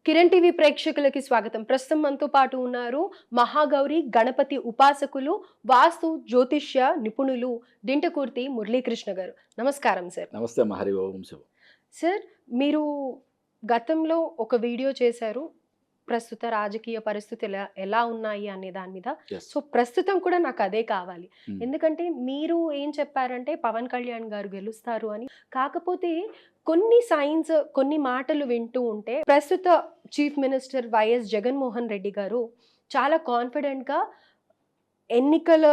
Kiran TV ప్రేక్షకులకి స్వాగతం. ప్రస్తుతం మనతో పాటు ఉన్నారు మహాగౌరి గణపతి ఉపాసకులు, వాస్తు జ్యోతిష్య నిపుణులు దింటకుర్తి మురళీకృష్ణ గారు. నమస్కారం సార్. నమస్తే హరి ఓం శివ. సార్, మీరు గతంలో ఒక వీడియో చేశారు. ప్రస్తుత రాజకీయ పరిస్థితులు ఎలా ఉన్నాయి అనే దాని మీద. ఎస్. సో ప్రస్తుతం కూడా నాకు అదే కావాలి. Hmm. ఎందుకంటే మీరు ఏం చెప్పారంటే పవన్ కళ్యాణ్ గారు గెలుస్తారు అని. కాకపోతే కొన్ని సైన్స్, కొన్ని మాటలు వింటూ ఉంటే ప్రస్తుత chief minister YS Jaganmohan Reddy గారు చాలా కాన్ఫిడెంట్‌గా ఎన్నికల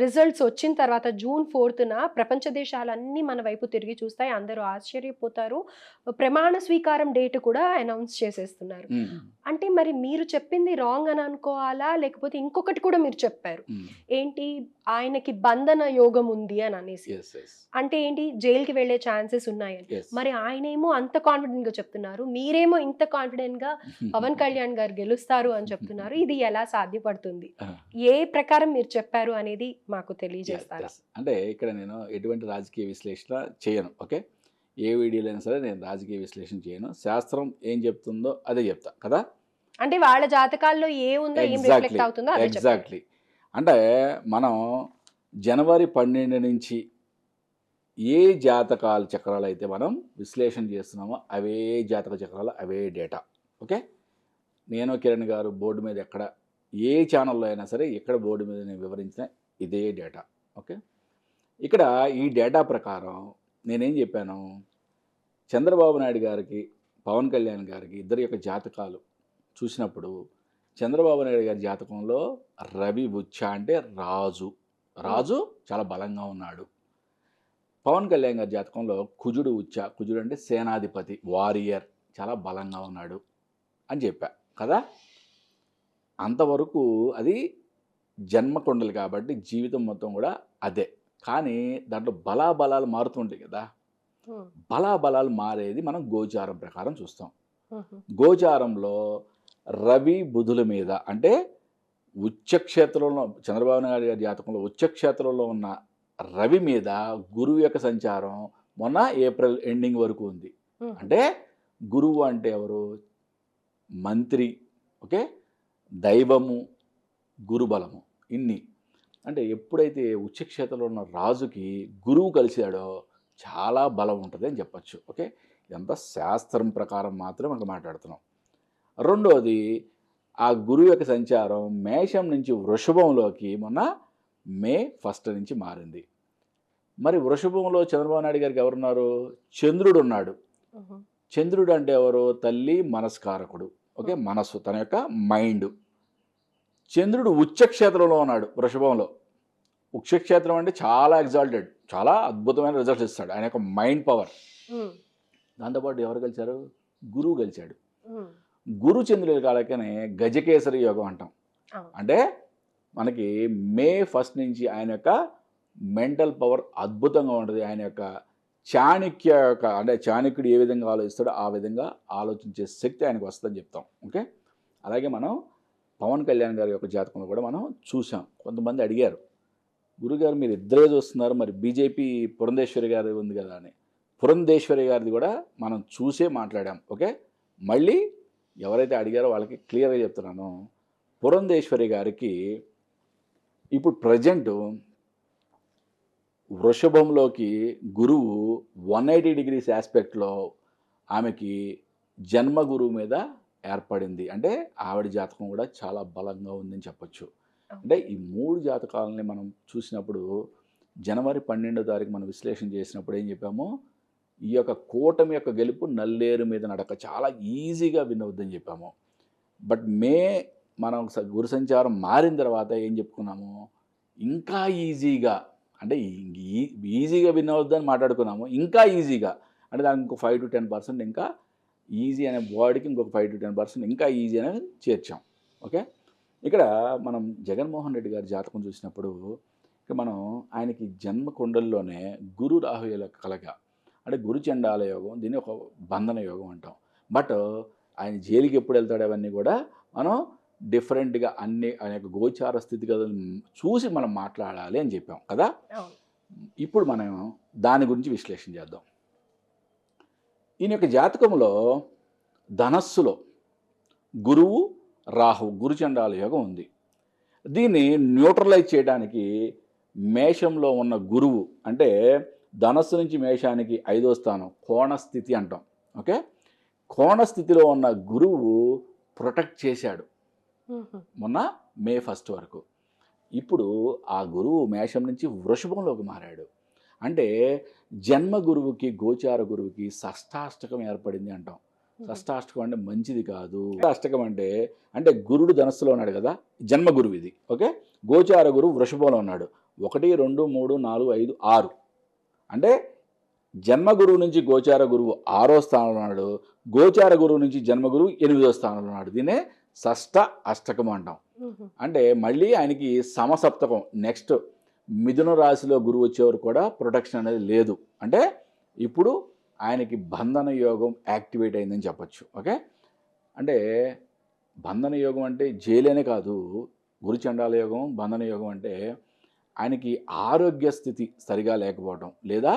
రిజల్ట్స్ వచ్చిన తర్వాత జూన్ 4న ప్రపంచ దేశాలన్నీ మన వైపు తిరిగి చూస్తాయి. అందరూ ఆశ్చర్యపోతారు. ప్రమాణ స్వీకారం డేట్ కూడా అనౌన్స్ చేసేస్తున్నారు. Hmm. అంటే మరి మీరు చెప్పింది రాంగ్ అని అనుకోవాలా? లేకపోతే ఇంకొకటి కూడా మీరు చెప్పారు. Hmm. ఏంటి, ఆయనకి బంధన యోగం ఉంది అని అనేసి. Yes, yes. అంటే ఏంటి, జైలుకి వెళ్ళే ఛాన్సెస్ ఉన్నాయని. Yes. మరి ఆయనేమో అంత కాన్ఫిడెంట్ గా చెప్తున్నారు, మీరేమో ఇంత కాన్ఫిడెంట్ గా పవన్ కళ్యాణ్ గారు గెలుస్తారు అని చెప్తున్నారు. ఇది ఎలా సాధ్యపడుతుంది? ఏ ప్రకారం మీరు చెప్పారు అనేది మాకు తెలియజేస్తారు. Yes. అంటే ఇక్కడ నేను ఎటువంటి రాజకీయ విశ్లేషణ చేయను. ఓకే, ఏ వీడియోలో అయినా సరే నేను రాజకీయ విశ్లేషణ చేయను. శాస్త్రం ఏం చెప్తుందో అదే చెప్తా కదా. అంటే వాళ్ళ జాతకాల్లో ఏ ఉందో, ఏం రిఫ్లెక్ట్ అవుతుందో అదే చెప్పారు. ఎగ్జాక్ట్లీ. అంటే మనం జనవరి 12 నుంచి ఏ జాతకాల చక్రాలు అయితే మనం విశ్లేషణ చేస్తున్నామో అవే జాతక చక్రాలు, అవే డేటా. ఓకే, నేను కిరణ్ గారు బోర్డు మీద ఎక్కడ ఏ ఛానల్లో అయినా సరే ఎక్కడ బోర్డు మీద నేను వివరించిన ఇదే డేటా. ఓకే, ఇక్కడ ఈ డేటా ప్రకారం నేనేం చెప్పాను, చంద్రబాబు నాయుడు గారికి పవన్ కళ్యాణ్ గారికి ఇద్దరి యొక్క జాతకాలు చూసినప్పుడు చంద్రబాబు నాయుడు గారి జాతకంలో రవి ఉచ్చ అంటే రాజు చాలా బలంగా ఉన్నాడు. పవన్ కళ్యాణ్ గారి జాతకంలో కుజుడు ఉచ్చ, కుజుడు అంటే సేనాధిపతి, వారియర్, చాలా బలంగా ఉన్నాడు అని చెప్పా కదా. అంతవరకు అది జన్మకొండలు కాబట్టి జీవితం మొత్తం కూడా అదే. కానీ దాంట్లో బలాబలాలు మారుతుంటాయి కదా. బలాబలాలు మారేది మనం గోచారం ప్రకారం చూస్తాం. గోచారంలో రవి బుధుల మీద అంటే ఉచ్చక్షేత్రంలో చంద్రబాబు నాయుడు గారి జాతకంలో ఉచ్చక్షేత్రంలో ఉన్న రవి మీద గురువు యొక్క సంచారం మొన్న ఏప్రిల్ ఎండింగ్ వరకు ఉంది. అంటే గురువు అంటే ఎవరు? మంత్రి. ఓకే, దైవము, గురుబలము, ఇన్ని. అంటే ఎప్పుడైతే ఉచ్చక్షేత్రంలో ఉన్న రాజుకి గురువు కలిశాడో చాలా బలం ఉంటుంది అని చెప్పచ్చు. ఓకే, ఇదంతా శాస్త్రం ప్రకారం మాత్రం మనం మాట్లాడుతున్నాం. రెండోది, ఆ గురువు యొక్క సంచారం మేషం నుంచి వృషభంలోకి మొన్న మే 1 నుంచి మారింది. మరి వృషభంలో చంద్రబాబు నాయుడు గారికి ఎవరున్నారు? చంద్రుడు ఉన్నాడు. చంద్రుడు అంటే ఎవరు? తల్లి మనస్కారకుడు. ఓకే, మనస్సు, తన యొక్క మైండ్. చంద్రుడు ఉచ్చక్షేత్రంలో ఉన్నాడు వృషభంలో. ఉచ్చక్షేత్రం అంటే చాలా ఎగ్జాల్టెడ్, చాలా అద్భుతమైన రిజల్ట్స్ ఇస్తాడు, ఆయన యొక్క మైండ్ పవర్. దాంతోపాటు ఎవరు కలిశారు? గురువు కలిశాడు. గురు చంద్రుల కాలకనే గజకేసరి యోగం అంటాం. అంటే మనకి మే 1 నుంచి ఆయన యొక్క మెంటల్ పవర్ అద్భుతంగా ఉంటుంది. ఆయన యొక్క చాణక్య యొక్క, అంటే చాణక్యుడు ఏ విధంగా ఆలోచిస్తాడో ఆ విధంగా ఆలోచించే శక్తి ఆయనకు వస్తుందని చెప్తాం. ఓకే, అలాగే మనం పవన్ కళ్యాణ్ గారి యొక్క జాతకంలో కూడా మనం చూసాం. కొంతమంది అడిగారు, గురుగారు మీరు ఇద్దరే చూస్తున్నారు, మరి బీజేపీ పురంధేశ్వరి గారి ఉంది కదా అని. పురంధేశ్వరి గారిది కూడా మనం చూసే మాట్లాడాం. ఓకే, మళ్ళీ ఎవరైతే అడిగారో వాళ్ళకి క్లియర్గా చెప్తున్నాను. పురంధేశ్వరి గారికి ఇప్పుడు ప్రజెంట్ వృషభంలోకి గురువు 180 డిగ్రీస్ ఆస్పెక్ట్లో ఆమెకి జన్మ గురువు మీద ఏర్పడింది. అంటే ఆవిడ జాతకం కూడా చాలా బలంగా ఉందని చెప్పచ్చు. అంటే ఈ 3 జాతకాలని మనం చూసినప్పుడు జనవరి 12వ తారీఖు మనం విశ్లేషణ చేసినప్పుడు ఏం చెప్పాము, ఈ యొక్క కూటమి యొక్క గెలుపు నల్లేరు మీద నడక, చాలా ఈజీగా విన్ అవుద్దని చెప్పాము. బట్ మనం గురు సంచారం మారిన తర్వాత ఏం చెప్పుకున్నాము, ఇంకా ఈజీగా, అంటే ఈజీగా విన్ అవుద్దని మాట్లాడుకున్నాము. ఇంకా ఈజీగా అంటే దానికి ఇంకో 5 to 10% ఇంకా ఈజీ అనే వర్డ్కి ఇంకొక 5 to 10% ఇంకా ఈజీ అనేది చేర్చాం. ఓకే, ఇక్కడ మనం జగన్మోహన్ రెడ్డి గారి జాతకం చూసినప్పుడు ఇక మనం ఆయనకి జన్మ కుండల్లోనే గురు రాహుల కలగ, అంటే గురు చండాల యోగం, దీన్ని ఒక బంధన యోగం అంటాం. బట్ ఆయన జైలుకి ఎప్పుడు వెళ్తాడు అవన్నీ కూడా మనం డిఫరెంట్గా అన్ని ఆయన యొక్క గోచార స్థితిగతులను చూసి మనం మాట్లాడాలి అని చెప్పాం కదా. ఇప్పుడు మనం దాని గురించి విశ్లేషణ చేద్దాం. ఈయన యొక్క జాతకంలో ధనస్సులో గురువు రాహు గురుచండాల యోగం ఉంది. దీన్ని న్యూట్రలైజ్ చేయడానికి మేషంలో ఉన్న గురువు అంటే ధనస్సు నుంచి మేషానికి 5వ స్థానం కోణస్థితి అంటాం. ఓకే, కోణస్థితిలో ఉన్న గురువు ప్రొటెక్ట్ చేశాడు మొన్న మే 1 వరకు. ఇప్పుడు ఆ గురువు మేషం నుంచి వృషభంలోకి మారాడు. అంటే జన్మ గురువుకి గోచార గురువుకి షష్టాష్టకం ఏర్పడింది అంటాం. షష్టాష్టకం అంటే మంచిది కాదు. అష్టకం అంటే అంటే గురుడు ధనస్సులో ఉన్నాడు కదా, జన్మ గురువు ఇది. ఓకే, గోచార గురువు వృషభంలో ఉన్నాడు. 1 2 3 4 5 6 అంటే జన్మ గురువు నుంచి గోచార గురువు 6వ స్థానంలో ఉన్నాడు. గోచార గురువు నుంచి జన్మ గురువు 8వ స్థానంలో ఉన్నాడు. దీన్నే షష్ట అష్టకం అంటాం. అంటే మళ్ళీ ఆయనకి సమసప్తకం. నెక్స్ట్ మిథున రాశిలో గురువు వచ్చేవారు కూడా ప్రొటెక్షన్ అనేది లేదు. అంటే ఇప్పుడు ఆయనకి బంధన యోగం యాక్టివేట్ అయిందని చెప్పచ్చు. ఓకే, అంటే బంధన యోగం అంటే జైలేనే కాదు, గురుచండాల యోగం బంధన యోగం అంటే ఆయనకి ఆరోగ్య స్థితి సరిగా లేకపోవడం, లేదా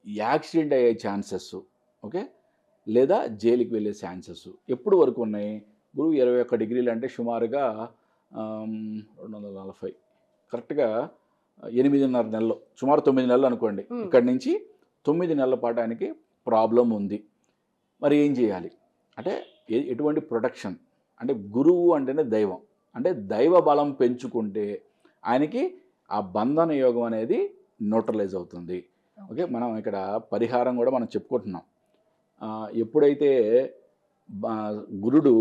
యాక్సిడెంట్ అయ్యే ఛాన్సెస్, ఓకే, లేదా జైలుకి వెళ్ళే ఛాన్సెస్ ఎప్పుడు వరకు ఉన్నాయి. గురువు 21 డిగ్రీలు అంటే సుమారుగా 240 కరెక్ట్గా 8.5 నెలలు, సుమారు 9 నెలలు అనుకోండి. ఇక్కడి నుంచి 9 నెలల పాటు ఆయనకి ప్రాబ్లం ఉంది. మరి ఏం చేయాలి అంటే ఎటువంటి ప్రొటెక్షన్ అంటే గురువు అంటేనే దైవం, అంటే దైవ బలం పెంచుకుంటే ఆయనకి ఆ బంధన యోగం అనేది న్యూట్రలైజ్ అవుతుంది. ఓకే, మనం ఇక్కడ పరిహారం కూడా మనం చెప్పుకుంటున్నాం. ఎప్పుడైతే గురుడు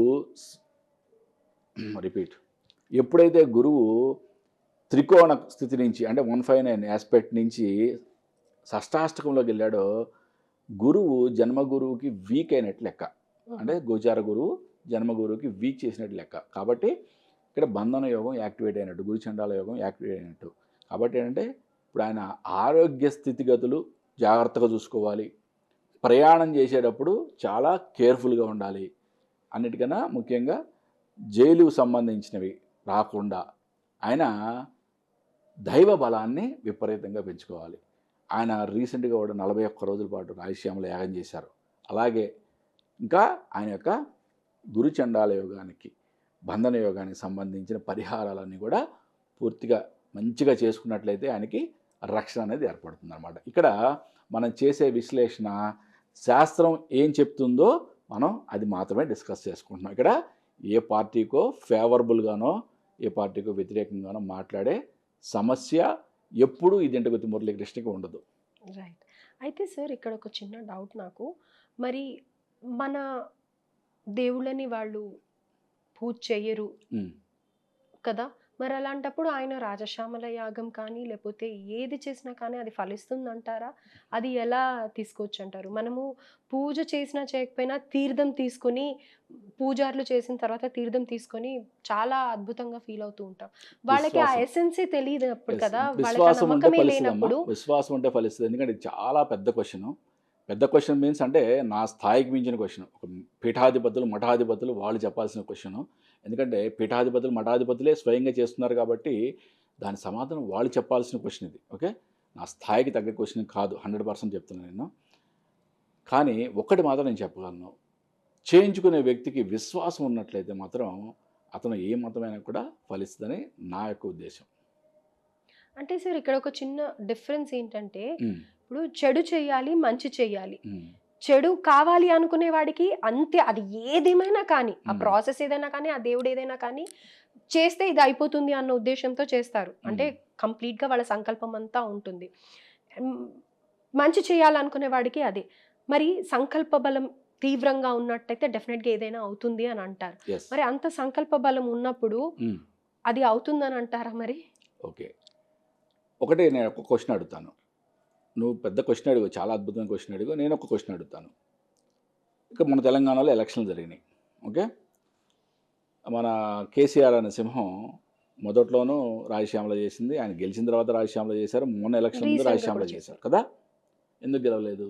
ఎప్పుడైతే గురువు త్రికోణ స్థితి నుంచి అంటే 159 ఆస్పెక్ట్ నుంచి షష్టాష్టకంలోకి వెళ్ళాడో గురువు జన్మ గురువుకి వీక్ అయినట్టు లెక్క. అంటే గోచార గురువు జన్మ గురువుకి వీక్ చేసినట్టు లెక్క. కాబట్టి ఇక్కడ బంధన యోగం యాక్టివేట్ అయినట్టు, గురుచండాల యోగం యాక్టివేట్ అయినట్టు. కాబట్టి ఏంటంటే ఇప్పుడు ఆయన ఆరోగ్య స్థితిగతులు జాగ్రత్తగా చూసుకోవాలి. ప్రయాణం చేసేటప్పుడు చాలా కేర్ఫుల్గా ఉండాలి. అన్నిటికన్నా ముఖ్యంగా జైలుకు సంబంధించినవి రాకుండా ఆయన దైవ బలాన్ని విపరీతంగా పెంచుకోవాలి. ఆయన రీసెంట్గా కూడా 41 రోజుల పాటు రాయలసీమలో యాగం చేశారు. అలాగే ఇంకా ఆయన యొక్క గురుచండాల యోగానికి బంధన యోగానికి సంబంధించిన పరిహారాలన్నీ కూడా పూర్తిగా మంచిగా చేసుకున్నట్లయితే ఆయనకి రక్షణ అనేది ఏర్పడుతుంది అన్నమాట. ఇక్కడ మనం చేసే విశ్లేషణ శాస్త్రం ఏం చెప్తుందో మనం అది మాత్రమే డిస్కస్ చేసుకుంటున్నాం. ఇక్కడ ఏ పార్టీకో ఫేవరబుల్గానో ఏ పార్టీకో వ్యతిరేకంగానో మాట్లాడే సమస్య ఎప్పుడు ఇదింటి మురళీకృష్ణకి ఉండదు. రైట్. అయితే సార్ ఇక్కడ ఒక చిన్న డౌట్ నాకు, మరి మన దేవుళ్ళని వాళ్ళు పూజ చెయ్యరు కదా, మరి అలాంటప్పుడు ఆయన రాజశ్యామల యాగం కానీ లేకపోతే ఏది చేసినా కానీ అది ఫలిస్తుందంటారా? అది ఎలా తీసుకోవచ్చు అంటారు? మనము పూజ చేసినా చేయకపోయినా తీర్థం తీసుకొని, పూజారులు చేసిన తర్వాత తీర్థం తీసుకొని చాలా అద్భుతంగా ఫీల్ అవుతూ ఉంటాం. వాళ్ళకి ఆ ఎసెన్సే తెలియదు అప్పుడు కదా, వాళ్ళకి ఆ నమ్మకమే లేనప్పుడు. విశ్వాసం ఉంటే ఫలిస్తుంది. ఎందుకంటే చాలా పెద్ద క్వశ్చన్ మీన్స్ అంటే నా స్థాయికి మించిన క్వశ్చన్. ఒక పీఠాధిపతులు మఠాధిపతులు వాళ్ళు చెప్పాల్సిన క్వశ్చన్. ఎందుకంటే పీఠాధిపతులు మఠాధిపతులే స్వయంగా చేస్తున్నారు కాబట్టి దాని సమాధానం వాళ్ళు చెప్పాల్సిన క్వశ్చన్ ఇది. ఓకే, నా స్థాయికి తగ్గ క్వశ్చన్ కాదు, 100% చెప్తున్నాను నేను. కానీ ఒక్కటి మాత్రం నేను చెప్పగలను, చేయించుకునే వ్యక్తికి విశ్వాసం ఉన్నట్లయితే మాత్రం అతను ఏ మతమైనా కూడా ఫలిస్తుందని నా యొక్క ఉద్దేశం. అంటే సార్ ఇక్కడ ఒక చిన్న డిఫరెన్స్ ఏంటంటే, ఇప్పుడు చెడు చేయాలి, మంచి చేయాలి. చెడు కావాలి అనుకునే వాడికి అంతే, అది ఏదేమైనా కానీ, ఆ ప్రాసెస్ ఏదైనా కానీ, ఆ దేవుడు ఏదైనా కానీ చేస్తే ఇది అయిపోతుంది అన్న ఉద్దేశంతో చేస్తారు. అంటే కంప్లీట్గా వాళ్ళ సంకల్పం అంతా ఉంటుంది. మంచి చేయాలనుకునే వాడికి అదే. మరి సంకల్ప బలం తీవ్రంగా ఉన్నట్టయితే డెఫినెట్గా ఏదైనా అవుతుంది అని అంటారు. మరి అంత సంకల్ప బలం ఉన్నప్పుడు అది అవుతుందని అంటారా మరి? ఓకే, ఒకటే నేను ఒక క్వశ్చన్ అడుగుతాను. నువ్వు పెద్ద క్వశ్చన్ అడుగు, చాలా అద్భుతమైన క్వశ్చన్ అడుగు. నేను ఒక క్వశ్చన్ అడుగుతాను. ఇక మన తెలంగాణలో ఎలక్షన్లు జరిగినాయి. ఓకే, మన కేసీఆర్ అనే సింహం మొదట్లోనూ రాయలసీమలో చేసింది, ఆయన గెలిచిన తర్వాత రాయలసీమలో చేశారు, మొన్న ఎలక్షన్ ముందు రాయలసీమలో చేశారు కదా. ఎందుకు గెలవలేదు?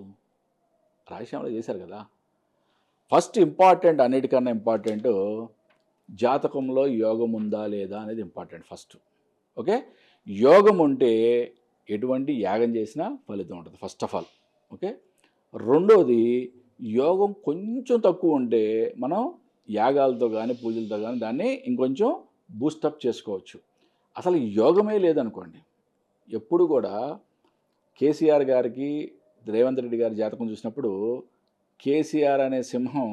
రాయలసీమలో చేశారు కదా. ఫస్ట్ ఇంపార్టెంట్, అన్నిటికన్నా ఇంపార్టెంట్ జాతకంలో యోగం ఉందా లేదా అనేది ఇంపార్టెంట్ ఫస్ట్. ఓకే, యోగం ఉంటే ఎటువంటి యాగం చేసినా ఫలితం ఉంటుంది ఫస్ట్ ఆఫ్ ఆల్. ఓకే, రెండోది యోగం కొంచెం తక్కువ ఉంటే మనం యాగాలతో కానీ పూజలతో కానీ దాన్ని ఇంకొంచెం బూస్టప్ చేసుకోవచ్చు. అసలు యోగమే లేదనుకోండి. ఎప్పుడు కూడా కేసీఆర్ గారికి రేవంత్ రెడ్డి గారి జాతకం చూసినప్పుడు కేసీఆర్ అనే సింహం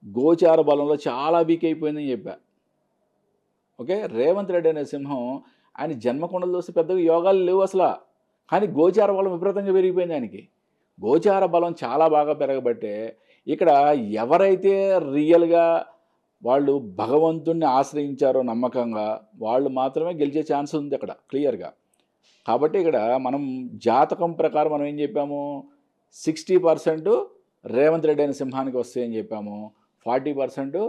గోచార బలంలో చాలా వీక్ అయిపోయిందని చెప్పా. ఓకే, రేవంత్ రెడ్డి అనే సింహం ఆయన జన్మకొండలు చూస్తే పెద్దగా యోగాలు లేవు అసలు, కానీ గోచార బలం విపరీతంగా పెరిగిపోయింది ఆయనకి. గోచార బలం చాలా బాగా పెరగబట్టే ఇక్కడ ఎవరైతే రియల్గా వాళ్ళు భగవంతుణ్ణి ఆశ్రయించారో నమ్మకంగా వాళ్ళు మాత్రమే గెలిచే ఛాన్స్ ఉంది అక్కడ క్లియర్గా. కాబట్టి ఇక్కడ మనం జాతకం ప్రకారం మనం ఏం చెప్పాము, 60% రేవంత్ రెడ్డి అనే సింహానికి వస్తాయని చెప్పాము, 40%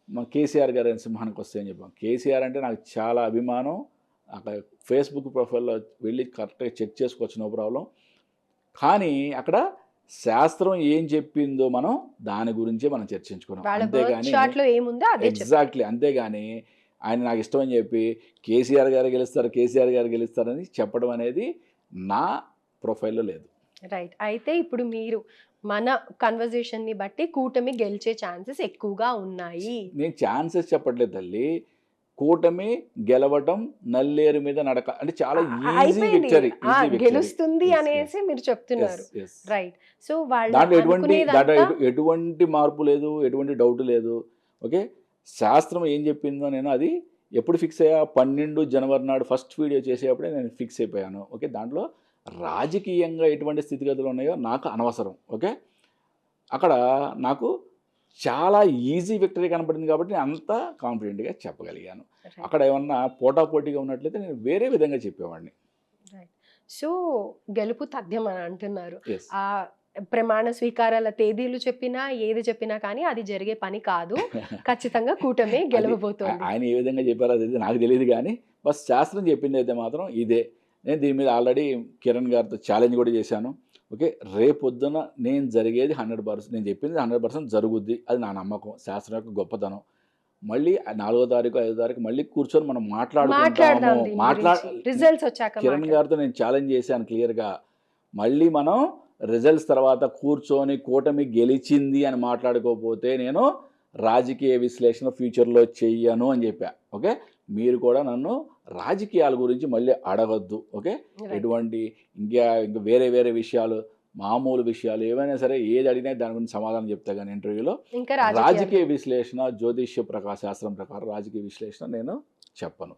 మన కేసీఆర్ గారి అనే సింహానికి వస్తాయని చెప్పాము. కేసీఆర్ అంటే నాకు చాలా అభిమానం. అక్కడ ఫేస్బుక్ ప్రొఫైల్లో వెళ్ళి కరెక్ట్గా చెక్ చేసుకోవచ్చు, నో ప్రాబ్లం. కానీ అక్కడ శాస్త్రం ఏం చెప్పిందో మనం దాని గురించే మనం చర్చించుకున్నాం, అంతేగాని ఎగ్జాక్ట్లీ. అంతేగాని ఆయన నాకు ఇష్టం అని చెప్పి కేసీఆర్ గారు గెలుస్తారని చెప్పడం అనేది నా ప్రొఫైల్లో లేదు. రైట్. అయితే ఇప్పుడు మీరు మన కన్వర్జేషన్ని బట్టి కూటమి గెలిచే ఛాన్సెస్ ఎక్కువగా ఉన్నాయి. నేను ఛాన్సెస్ చెప్పట్లేదు తల్లి, కూటమి గెలవటం నల్లేరు మీద నడక అంటే చాలా ఈజీ విక్టరీ, గెలుస్తుంది అనేసి మీరు చెప్తున్నారు. రైట్. సో దాంట్లో ఎటువంటి మార్పు లేదు, ఎటువంటి డౌట్ లేదు. ఓకే, శాస్త్రం ఏం చెప్పిందో నేను అది ఎప్పుడు ఫిక్స్ అయ్యా, 12 జనవరి నాడు ఫస్ట్ వీడియో చేసేటప్పుడే నేను ఫిక్స్ అయిపోయాను. ఓకే, దాంట్లో రాజకీయంగా ఎటువంటి స్థితిగతులు ఉన్నాయో నాకు అనవసరం. ఓకే, అక్కడ నాకు చాలా ఈజీ విక్టరీ కనపడింది కాబట్టి నేను అంత కాన్ఫిడెంట్గా చెప్పగలిగాను. అక్కడ ఏమన్నా పోటాపోటీగా ఉన్నట్లయితే నేను వేరే విధంగా చెప్పేవాడిని. సో గెలుపు తథ్యం అని అంటున్నారు. ఆ ప్రమాణ స్వీకారాల తేదీలు చెప్పినా ఏది చెప్పినా కానీ అది జరిగే పని కాదు, ఖచ్చితంగా కూటమి గెలవబోతోంది. ఆయన ఏ విధంగా చెప్పారో అది నాకు తెలియదు, కానీ బస్ శాస్త్రం చెప్పింది అయితే మాత్రం ఇదే. నేను దీని మీద ఆల్రెడీ కిరణ్ గారితో ఛాలెంజ్ కూడా చేశాను. ఓకే, రేపొద్దున నేను జరిగేది 100%, నేను చెప్పింది 100% జరుగుద్ది, అది నా నమ్మకం, శాస్త్రం యొక్క గొప్పతనం. మళ్ళీ 4వ తారీఖు 5వ తారీఖు మళ్ళీ కూర్చొని మనం మాట్లాడుకుంటాము. కిరణ్ గారితో నేను ఛాలెంజ్ చేశాను క్లియర్గా, మళ్ళీ మనం రిజల్ట్స్ తర్వాత కూర్చొని కూటమి గెలిచింది అని మాట్లాడుకోకపోతే నేను రాజకీయ విశ్లేషణ ఫ్యూచర్లో చెయ్యను అని చెప్పా. ఓకే, మీరు కూడా నన్ను రాజకీయాల గురించి మళ్ళీ అడగొద్దు. ఓకే, ఎటువంటి ఇంకా వేరే విషయాలు, మామూలు విషయాలు ఏమైనా సరే ఏది అడిగినా దాని గురించి సమాధానం చెప్తా, కానీ ఇంటర్వ్యూలో రాజకీయ విశ్లేషణ, జ్యోతిష్య శాస్త్రం ప్రకారం రాజకీయ విశ్లేషణ నేను చెప్పను.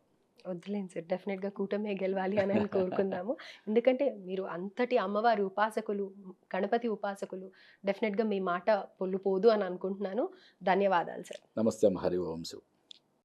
వద్దులేండి సార్, డెఫినెట్గా కూటమే గెలవాలి అని కోరుకుందాము. ఎందుకంటే మీరు అంతటి అమ్మవారి ఉపాసకులు, గణపతి ఉపాసకులు, డెఫినెట్గా మీ మాట పొల్లు పోదు అని అనుకుంటున్నాను. ధన్యవాదాలు సార్. నమస్తే, హరి ఓం శివ్.